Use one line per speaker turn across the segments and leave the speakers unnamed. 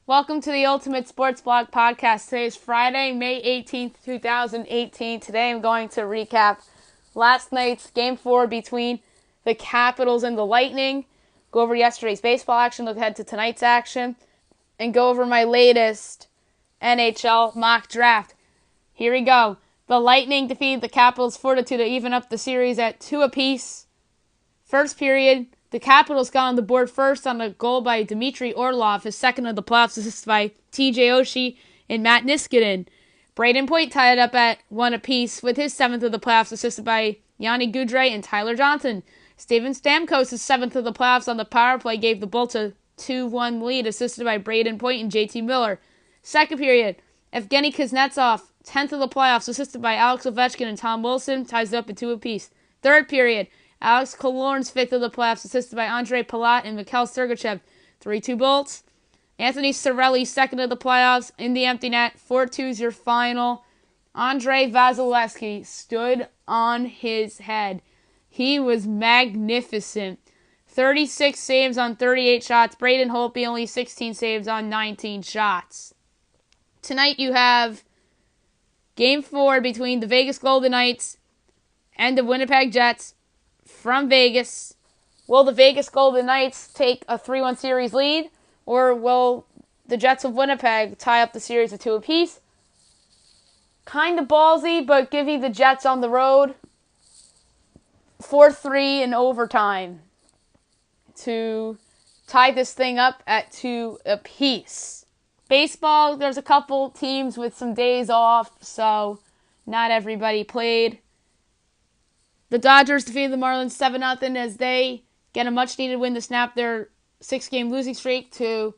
Welcome to the Ultimate Sports Blog Podcast. Today is Friday, May 18th, 2018. Today I'm going to recap last night's Game 4 between the Capitals and the Lightning, go over yesterday's baseball action, look ahead to tonight's action, and go over my latest NHL mock draft. Here we go. The Lightning defeated the Capitals 4-2 to even up the series at 2 apiece. First period, the Capitals got on the board first on a goal by Dmitry Orlov, his second of the playoffs, assisted by TJ Oshie and Matt Niskanen. Braden Point tied it up at 1 apiece with his 7th of the playoffs, assisted by Yanni Goudreau and Tyler Johnson. Steven Stamkos' 7th of the playoffs on the power play gave the Bolts a 2-1 lead, assisted by Braden Point and JT Miller. Second period, Evgeny Kuznetsov, 10th of the playoffs, assisted by Alex Ovechkin and Tom Wilson, ties it up at 2 apiece. Third period, Alex Killorn's 5th of the playoffs, assisted by Andre Palat and Mikhail Sergachev, 3-2 Bolts. Anthony Cirelli, 2nd of the playoffs, in the empty net, 4-2's your final. Andrei Vasilevsky stood on his head. He was magnificent. 36 saves on 38 shots. Braden Holtby only 16 saves on 19 shots. Tonight you have Game 4 between the Vegas Golden Knights and the Winnipeg Jets from Vegas. Will the Vegas Golden Knights take a 3-1 series lead, or will the Jets of Winnipeg tie up the series at 2 apiece? Kind of ballsy, but give you the Jets on the road 4-3 in overtime to tie this thing up at 2 apiece. Baseball, there's a couple teams with some days off, so not everybody played. The Dodgers defeated the Marlins 7-0 as they get a much-needed win to snap their 6-game losing streak to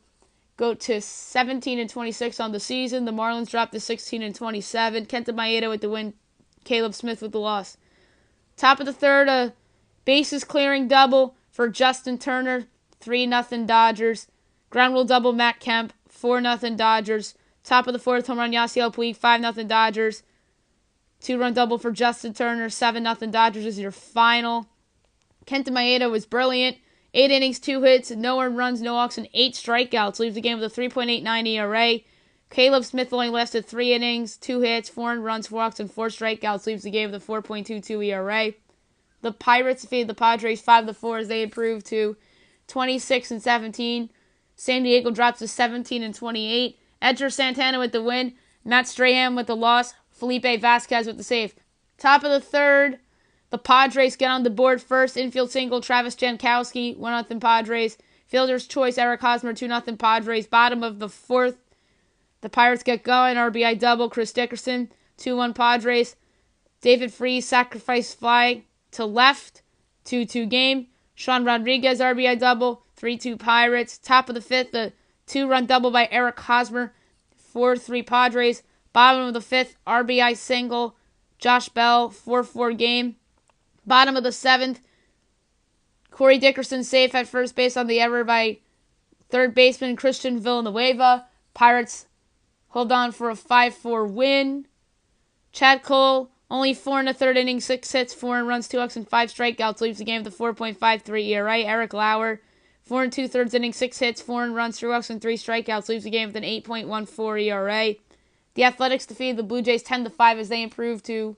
go to 17-26 on the season. The Marlins dropped to 16-27. Kenta Maeda with the win, Caleb Smith with the loss. Top of the third, a bases-clearing double for Justin Turner, 3-0 Dodgers. Ground rule double, Matt Kemp, 4-0 Dodgers. Top of the fourth, home run Yasiel Puig, 5-0 Dodgers. 2-run double for Justin Turner, 7-0 Dodgers is your final. Kenta Maeda was brilliant. 8 innings, 2 hits, no earned runs, no walks, and 8 strikeouts. Leaves the game with a 3.89 ERA. Caleb Smith only lasted 3 innings, 2 hits, 4 earned runs, 4 walks, and 4 strikeouts. Leaves the game with a 4.22 ERA. The Pirates defeated the Padres 5-4 as they improved to 26-17. San Diego drops to 17-28. Edgar Santana with the win. Matt Strahan with the loss. Felipe Vasquez with the save. Top of the third, the Padres get on the board first. Infield single, Travis Jankowski, 1-0 Padres. Fielder's choice, Eric Hosmer, 2-0 Padres. Bottom of the fourth, the Pirates get going. RBI double, Chris Dickerson, 2-1 Padres. David Freese, sacrifice fly to left, 2-2 game. Sean Rodriguez, RBI double, 3-2 Pirates. Top of the fifth, the 2-run double by Eric Hosmer, 4-3 Padres. Bottom of the fifth, RBI single, Josh Bell, 4-4 game. Bottom of the seventh, Corey Dickerson safe at first base on the error by third baseman Christian Villanueva. Pirates hold on for a 5-4 win. Chad Cole, only 4 in the third inning, 6 hits, 4 runs, 2 walks, and 5 strikeouts. Leaves the game with a 4.53 ERA. Eric Lauer, 4 2/3 innings, 6 hits, 4 runs, 3 walks, and 3 strikeouts. Leaves the game with an 8.14 ERA. The Athletics defeated the Blue Jays 10-5 as they improved to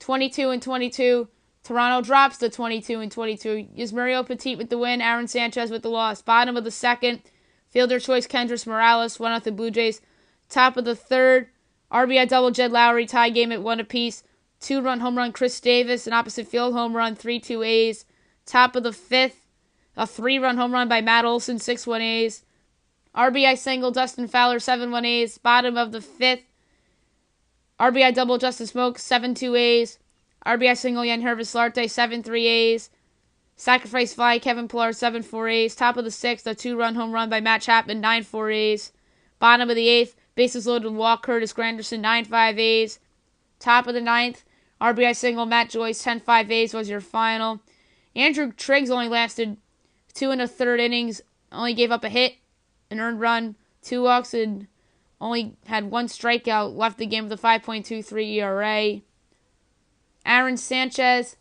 22-22. Toronto drops to 22-22. Yusmeiro Petit with the win. Aaron Sanchez with the loss. Bottom of the second, fielder choice Kendrys Morales, 1-0 Blue Jays. Top of the third, RBI double Jed Lowry, tie game at 1 apiece. 2-run home run Chris Davis, an opposite field home run, 3-2 A's. Top of the fifth, a 3-run home run by Matt Olson, 6-1 A's. RBI single Dustin Fowler, 7-1 A's. Bottom of the fifth, RBI double Justin Smoke, 7-2 A's. RBI single Jan Hervis Larte, 7-3 A's. Sacrifice fly Kevin Pillar, 7-4 A's. Top of the sixth, a 2-run home run by Matt Chapman, 9-4 A's. Bottom of the eighth, bases loaded walk Curtis Granderson, 9-5 A's. Top of the ninth, RBI single Matt Joyce, 10-5 A's was your final. Andrew Triggs only lasted 2 1/3 innings, only gave up a hit, an earned run, 2 walks, and only had 1 strikeout, left the game with a 5.23 ERA. Aaron Sanchez,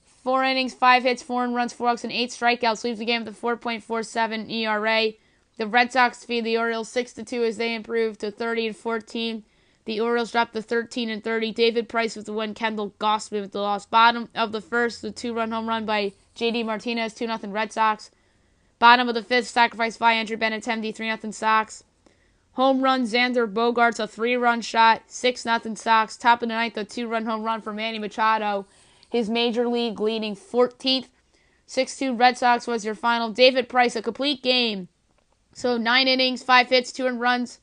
4 innings, 5 hits, 4 runs, 4 walks, and 8 strikeouts, leaves the game with a 4.47 ERA. The Red Sox defeated the Orioles 6-2 as they improved to 30-14. The Orioles dropped to 13-30. David Price with the win. Kendall Gossman with the loss. Bottom of the first, the 2-run home run by J.D. Martinez, 2-0 Red Sox. Bottom of the fifth, sacrifice by Andrew Benintendi, 3-0 Sox. Home run, Xander Bogaerts, a 3-run shot, 6-0 Sox. Top of the ninth, a 2-run home run for Manny Machado, his major league leading 14th. 6-2 Red Sox was your final. David Price, a complete game. So 9 innings, 5 hits, 2 earned runs,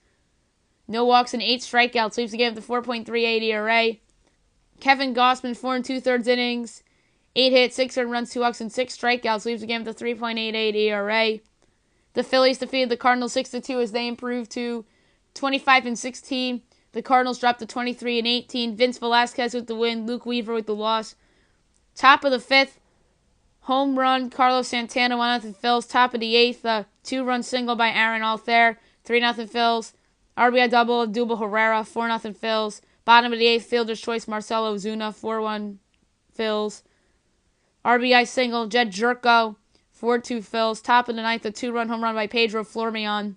no walks, and 8 strikeouts. Leaves the game with a 4.38 ERA. Kevin Gossman, 4 2/3 innings, 8 hits, 6 earned runs, 2 walks, and 6 strikeouts. Leaves the game with a 3.88 ERA. The Phillies defeated the Cardinals 6-2 as they improved to 25-16. The Cardinals dropped to 23-18. Vince Velasquez with the win. Luke Weaver with the loss. Top of the fifth, home run, Carlos Santana, 1-0 Phils. Top of the eighth, a 2-run single by Aaron Altherr, 3-0 Phils. RBI double of Dubal Herrera, 4-0 Phils. Bottom of the eighth, fielder's choice, Marcelo Ozuna, 4-1 Phils. RBI single, Jed Jerko, 4-2 Phils. Top of the ninth, a 2-run home run by Pedro Florian.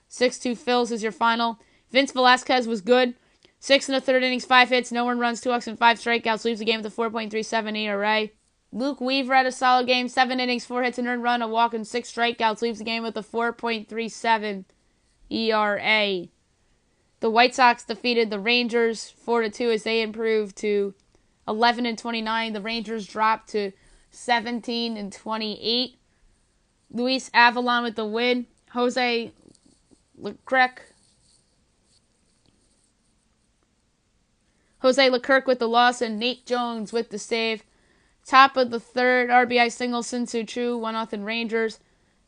6-2 Phils is your final. Vince Velasquez was good. 6 1/3 innings, 5 hits, no earned runs, 2 walks, and 5 strikeouts. Leaves the game with a 4.37 ERA. Luke Weaver had a solid game. 7 innings, 4 hits, an earned run, a walk, and 6 strikeouts. Leaves the game with a 4.37 ERA. The White Sox defeated the Rangers 4-2 as they improved to 11-29. The Rangers dropped to 17-28. Luis Avalon with the win. Jose Leclerc with the loss, and Nate Jones with the save. Top of the third, RBI single, Sin-Soo Choo, 1-0 Rangers.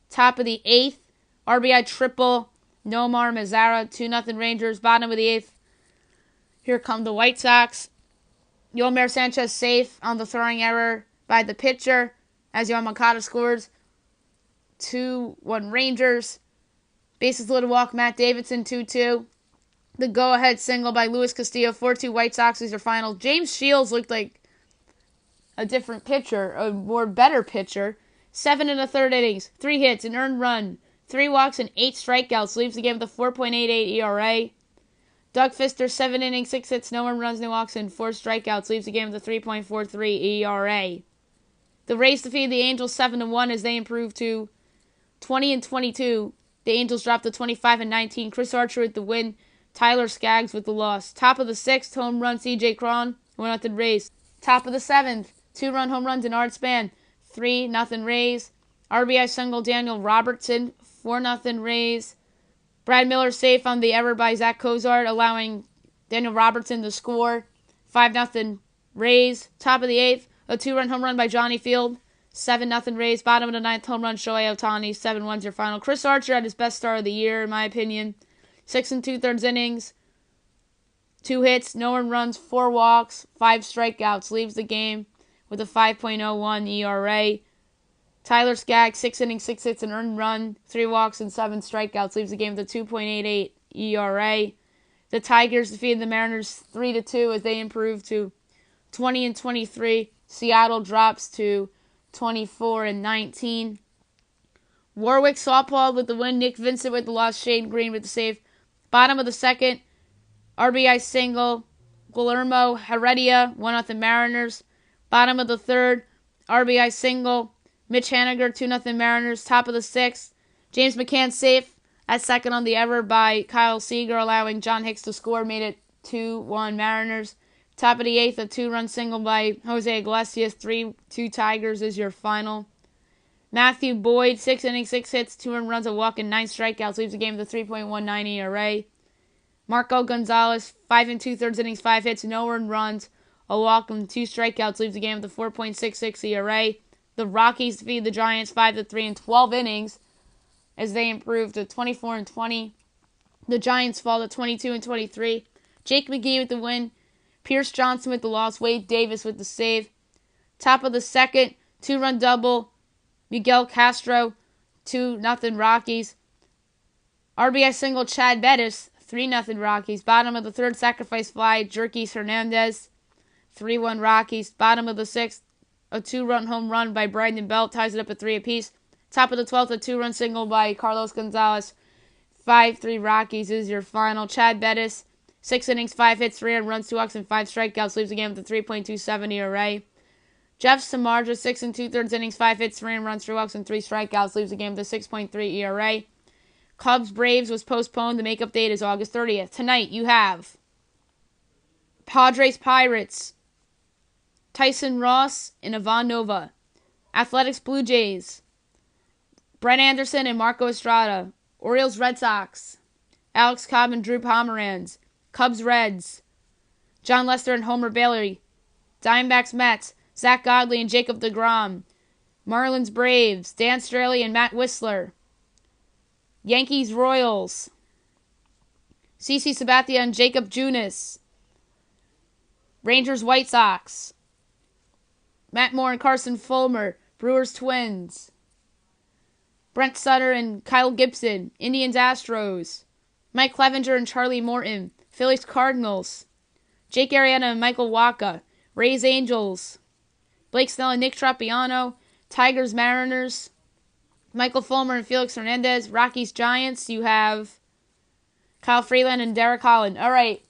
Top of the eighth, RBI triple, Nomar Mazara, 2-0 Rangers. Bottom of the eighth, here come the White Sox. Yolmer Sanchez safe on the throwing error by the pitcher as Yoan Moncada scores. 2-1 Rangers. Bases loaded walk, Matt Davidson, 2-2. The go-ahead single by Luis Castillo, 4-2 White Sox is your final. James Shields looked like a different pitcher, a more better pitcher. 7 1/3 innings, 3 hits, an earned run, 3 walks, and 8 strikeouts. Leaves the game with a 4.88 ERA. Doug Fister, 7 innings, 6 hits, no earned runs, no walks, and 4 strikeouts. Leaves the game with a 3.43 ERA. The Rays defeated the Angels 7-1 as they improved to 20-22. The Angels dropped to 25-19. Chris Archer with the win. Tyler Skaggs with the loss. Top of the sixth, home run, C.J. Cron, 1-0 Rays. Top of the seventh, 2-run home run, Denard Span, 3-0 Rays. RBI single, Daniel Robertson, 4-0 Rays. Brad Miller safe on the error by Zach Cozart, allowing Daniel Robertson to score, 5-0 Rays. Top of the eighth, a 2-run home run by Johnny Field, 7-0 Rays. Bottom of the ninth, home run, Shohei Ohtani, 7-1's your final. Chris Archer had his best start of the year, in my opinion. 6 2/3 innings, 2 hits, no earned runs, 4 walks, 5 strikeouts. Leaves the game with a 5.01 ERA. Tyler Skaggs, 6 innings, 6 hits, an earned run, 3 walks, and 7 strikeouts. Leaves the game with a 2.88 ERA. The Tigers defeated the Mariners 3-2 as they improved to 20-23. Seattle drops to 24-19. Warwick softball with the win. Nick Vincent with the loss. Shane Green with the save. Bottom of the second, RBI single, Guillermo Heredia, 1-0 Mariners. Bottom of the third, RBI single, Mitch Haniger, 2-0 Mariners. Top of the sixth, James McCann safe at second on the error by Kyle Seager, allowing John Hicks to score, made it 2-1 Mariners. Top of the eighth, a 2-run single by Jose Iglesias, 3-2 Tigers is your final. Matthew Boyd, 6 innings, 6 hits, 2 earned runs, a walk, and 9 strikeouts. Leaves the game with a 3.19 ERA. Marco Gonzalez, 5 2/3 innings, 5 hits, no earned runs, a walk, and 2 strikeouts. Leaves the game with a 4.66 ERA. The Rockies defeated the Giants 5-3 in 12 innings as they improved to 24-20. The Giants fall to 22-23. Jake McGee with the win. Pierce Johnson with the loss. Wade Davis with the save. Top of the second, 2-run double, Miguel Castro, 2-0 Rockies. RBI single, Chad Bettis, 3-0 Rockies. Bottom of the third, sacrifice fly, Jerkis Hernandez, 3-1 Rockies. Bottom of the sixth, a 2-run home run by Brandon Belt ties it up at 3 apiece. Top of the 12th, a 2-run single by Carlos Gonzalez. 5-3 Rockies is your final. Chad Bettis, 6 innings, 5 hits, 3 earned runs, 2 walks, and 5 strikeouts. Leaves the game with a 3.27 ERA. Jeff Samardzija, 6 2/3 innings, 5 hits, 3 earned runs, 3 walks, and 3 strikeouts. Leaves the game with a 6.3 ERA. Cubs-Braves was postponed. The makeup date is August 30th. Tonight, you have Padres-Pirates, Tyson Ross and Ivan Nova. Athletics-Blue Jays, Brett Anderson and Marco Estrada. Orioles-Red Sox, Alex Cobb and Drew Pomeranz. Cubs-Reds, John Lester and Homer Bailey. Diamondbacks-Mets, Zach Godley and Jacob deGrom. Marlins-Braves, Dan Straley and Matt Whistler. Yankees-Royals, CC Sabathia and Jacob Junis. Rangers-White Sox, Matt Moore and Carson Fulmer. Brewers-Twins, Brent Sutter and Kyle Gibson. Indians-Astros, Mike Clevenger and Charlie Morton. Phillies-Cardinals, Jake Arrieta and Michael Wacha. Rays-Angels, Blake Snell and Nick Tropiano. Tigers-Mariners, Michael Fulmer and Felix Hernandez. Rockies-Giants, you have Kyle Freeland and Derek Holland. All right,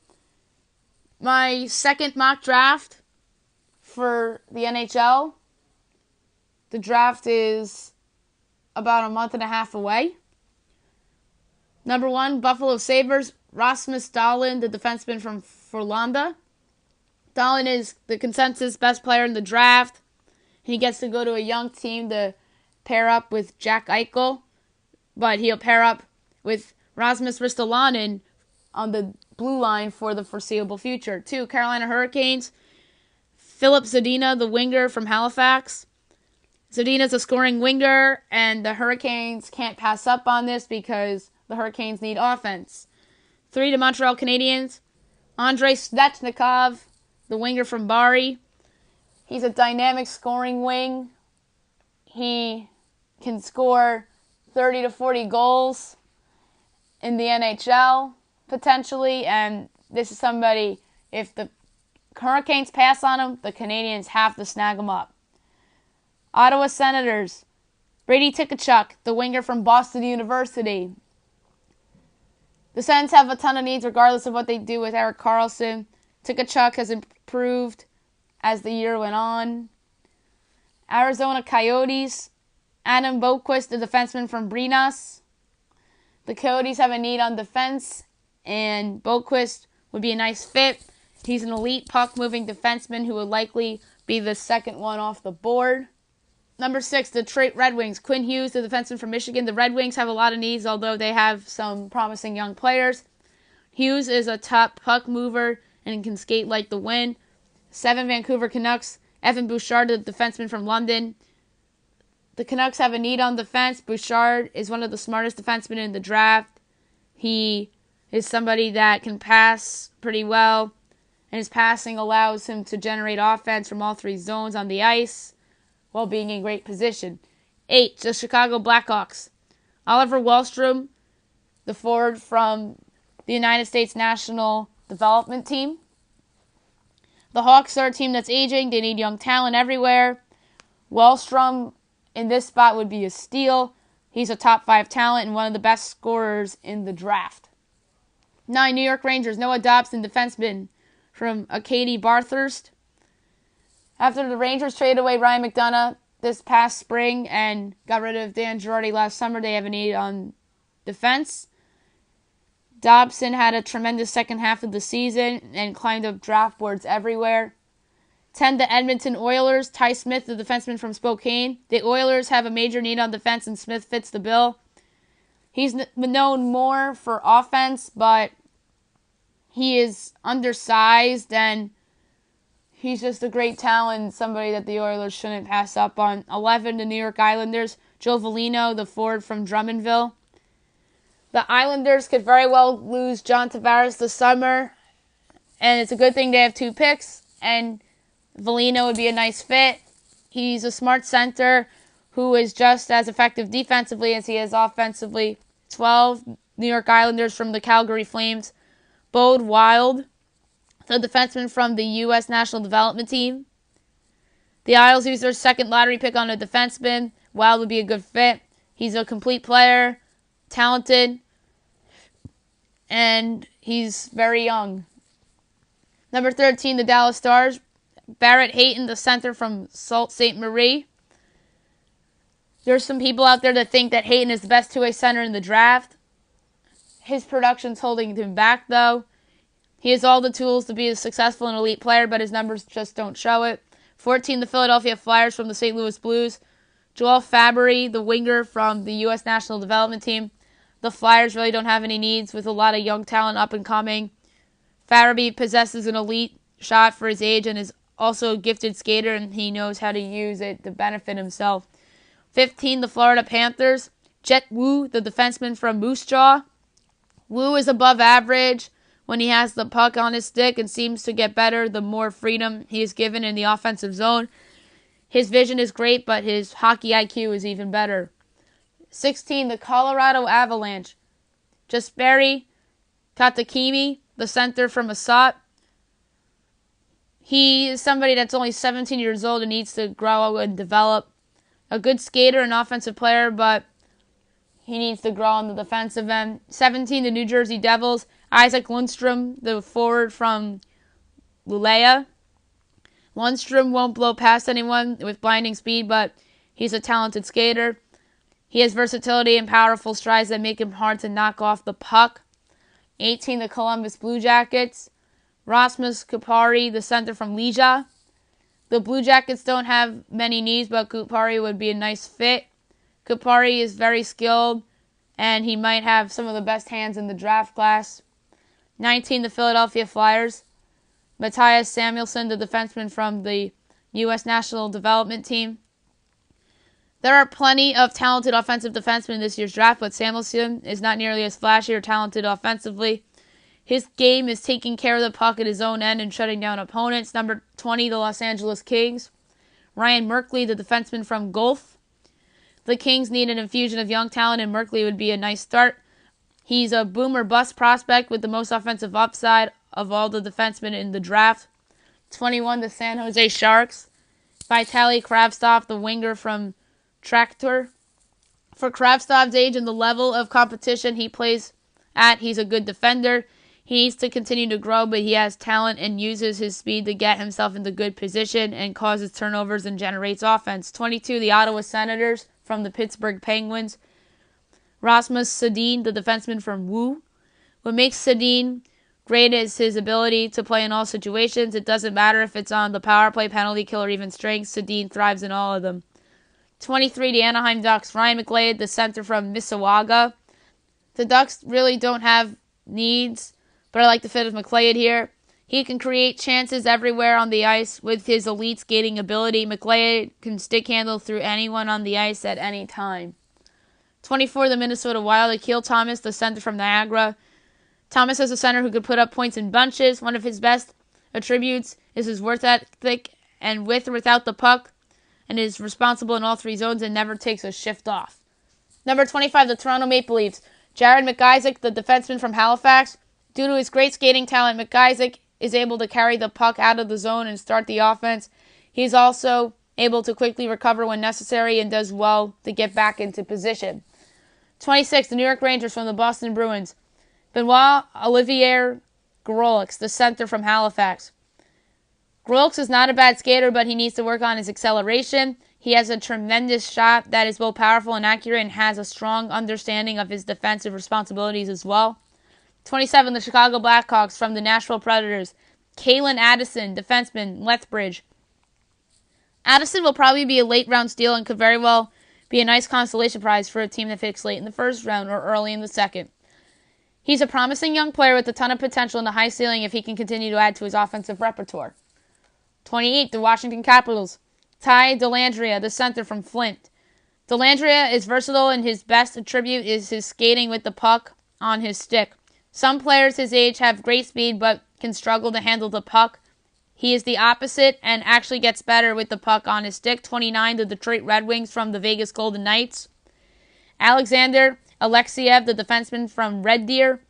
my second mock draft for the NHL. The draft is about a month and a half away. Number 1, Buffalo Sabres, Rasmus Dahlin, the defenseman from Frölunda. Dahlin is the consensus best player in the draft. He gets to go to a young team to pair up with Jack Eichel, but he'll pair up with Rasmus Ristolainen on the blue line for the foreseeable future. 2, Carolina Hurricanes, Philip Zadina, the winger from Halifax. Zadina's a scoring winger, and the Hurricanes can't pass up on this because the Hurricanes need offense. 3, the Montreal Canadiens, Andrei Svechnikov, the winger from Bari. He's a dynamic scoring wing. He can score 30 to 40 goals in the NHL, potentially, and this is somebody, if the Hurricanes pass on him, the Canadiens have to snag him up. Ottawa Senators, Brady Tkachuk, the winger from Boston University. The Sens have a ton of needs regardless of what they do with Erik Karlsson. Tkachuk has improved as the year went on. Arizona Coyotes, Adam Boqvist, the defenseman from Brinas. The Coyotes have a need on defense, and Boqvist would be a nice fit. He's an elite puck-moving defenseman who would likely be the second one off the board. Number 6, Detroit Red Wings, Quinn Hughes, the defenseman from Michigan. The Red Wings have a lot of needs, although they have some promising young players. Hughes is a top puck mover and can skate like the wind. 7, Vancouver Canucks, Evan Bouchard, the defenseman from London. The Canucks have a need on defense. Bouchard is one of the smartest defensemen in the draft. He is somebody that can pass pretty well, and his passing allows him to generate offense from all 3 zones on the ice while being in great position. 8, the Chicago Blackhawks, Oliver Wahlstrom, the forward from the United States National Development Team. The Hawks are a team that's aging. They need young talent everywhere. Wahlstrom in this spot would be a steal. He's a top 5 talent and one of the best scorers in the draft. 9, New York Rangers, Noah Dobson, defenseman from Acadie Bathurst. After the Rangers traded away Ryan McDonough this past spring and got rid of Dan Girardi last summer, they have a need on defense. Dobson had a tremendous second half of the season and climbed up draft boards everywhere. 10, the Edmonton Oilers, Ty Smith, the defenseman from Spokane. The Oilers have a major need on defense, and Smith fits the bill. He's known more for offense, but he is undersized, and he's just a great talent, somebody that the Oilers shouldn't pass up on. 11, the New York Islanders, Joe Veleno, the forward from Drummondville. The Islanders could very well lose John Tavares this summer, and it's a good thing they have 2 picks, and Veleno would be a nice fit. He's a smart center who is just as effective defensively as he is offensively. 12, New York Islanders from the Calgary Flames, Bode Wild, the defenseman from the U.S. National Development Team. The Isles use their second lottery pick on a defenseman. Wild would be a good fit. He's a complete player, talented, and he's very young. Number 13, the Dallas Stars. Barrett Hayton, the center from Sault Ste. Marie. There's some people out there that think that Hayton is the best two-way center in the draft. His production's holding him back, though. He has all the tools to be a successful and elite player, but his numbers just don't show it. 14, the Philadelphia Flyers from the St. Louis Blues. Joel Fabry, the winger from the U.S. National Development Team. The Flyers really don't have any needs with a lot of young talent up and coming. Fabry possesses an elite shot for his age and is also a gifted skater, and he knows how to use it to benefit himself. 15, the Florida Panthers. Jet Wu, the defenseman from Moose Jaw. Wu is above average when he has the puck on his stick and seems to get better the more freedom he is given in the offensive zone. His vision is great, but his hockey IQ is even better. 16, the Colorado Avalanche. Jesperi Katakimi, the center from Assat. He is somebody that's only 17 years old and needs to grow and develop. A good skater and offensive player, but he needs to grow on the defensive end. 17, the New Jersey Devils. Isaac Lundstrom, the forward from Luleå. Lundstrom won't blow past anyone with blinding speed, but he's a talented skater. He has versatility and powerful strides that make him hard to knock off the puck. 18, the Columbus Blue Jackets. Rasmus Kupari, the center from Legia. The Blue Jackets don't have many needs, but Kupari would be a nice fit. Kupari is very skilled, and he might have some of the best hands in the draft class. 19, the Philadelphia Flyers. Matthias Samuelsson, the defenseman from the U.S. National Development Team. There are plenty of talented offensive defensemen in this year's draft, but Samuelsson is not nearly as flashy or talented offensively. His game is taking care of the puck at his own end and shutting down opponents. Number 20, the Los Angeles Kings. Ryan Merkley, the defenseman from Gulf. The Kings need an infusion of young talent, and Merkley would be a nice start. He's a boom or bust prospect with the most offensive upside of all the defensemen in the draft. 21, the San Jose Sharks. Vitaly Kravtsov, the winger from Tractor. For Kravtsov's age and the level of competition he plays at, he's a good defender. He needs to continue to grow, but he has talent and uses his speed to get himself into good position and causes turnovers and generates offense. 22, the Ottawa Senators from the Pittsburgh Penguins. Rasmus Sedin, the defenseman from Wu. What makes Sedin great is his ability to play in all situations. It doesn't matter if it's on the power play, penalty kill, or even strength. Sedin thrives in all of them. 23, the Anaheim Ducks. Ryan McLeod, the center from Mississauga. The Ducks really don't have needs, but I like to fit with McLeod here. He can create chances everywhere on the ice with his elite skating ability. McLeod can stick handle through anyone on the ice at any time. 24, the Minnesota Wild. Akil Thomas, the center from Niagara. Thomas is a center who could put up points in bunches. One of his best attributes is his work ethic and with or without the puck, and is responsible in all three zones and never takes a shift off. Number 25, the Toronto Maple Leafs. Jared McIsaac, the defenseman from Halifax. Due to his great skating talent, McIsaac is able to carry the puck out of the zone and start the offense. He's also able to quickly recover when necessary and does well to get back into position. 26, the New York Rangers from the Boston Bruins. Benoit Olivier Grolix, the center from Halifax. Grolix is not a bad skater, but he needs to work on his acceleration. He has a tremendous shot that is both powerful and accurate and has a strong understanding of his defensive responsibilities as well. 27, the Chicago Blackhawks from the Nashville Predators. Kalen Addison, defenseman, Lethbridge. Addison will probably be a late-round steal and could very well be a nice consolation prize for a team that picks late in the first round or early in the second. He's a promising young player with a ton of potential and a high ceiling if he can continue to add to his offensive repertoire. 28, the Washington Capitals. Ty Dellandrea, the center from Flint. Dellandrea is versatile, and his best attribute is his skating with the puck on his stick. Some players his age have great speed but can struggle to handle the puck. He is the opposite and actually gets better with the puck on his stick. 29, the Detroit Red Wings from the Vegas Golden Knights. Alexander Alexiev, the defenseman from Red Deer.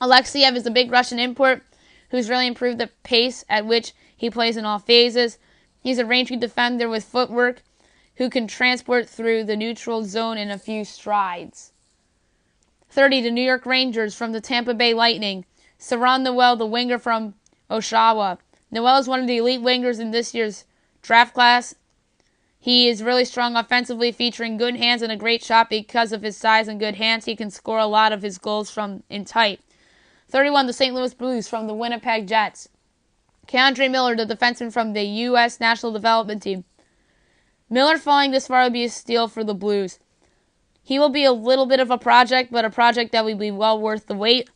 Alexiev is a big Russian import who's really improved the pace at which he plays in all phases. He's a rangy defender with footwork who can transport through the neutral zone in a few strides. 30, the New York Rangers from the Tampa Bay Lightning. Saron Noel, the winger from Oshawa. Noel is one of the elite wingers in this year's draft class. He is really strong offensively, featuring good hands and a great shot. Because of his size and good hands, he can score a lot of his goals from in tight. 31, the St. Louis Blues from the Winnipeg Jets. Keandre Miller, the defenseman from the U.S. National Development Team. Miller falling this far would be a steal for the Blues. He will be a little bit of a project, but a project that will be well worth the wait.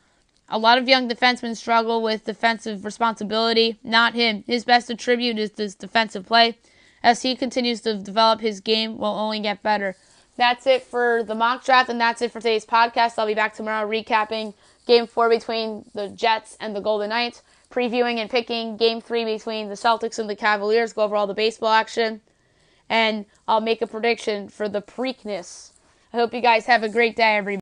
A lot of young defensemen struggle with defensive responsibility. Not him. His best attribute is his defensive play. As he continues to develop, his game will only get better. That's it for the mock draft, and that's it for today's podcast. I'll be back tomorrow recapping Game 4 between the Jets and the Golden Knights, previewing and picking Game 3 between the Celtics and the Cavaliers, go over all the baseball action, and I'll make a prediction for the Preakness. I hope you guys have a great day, everybody.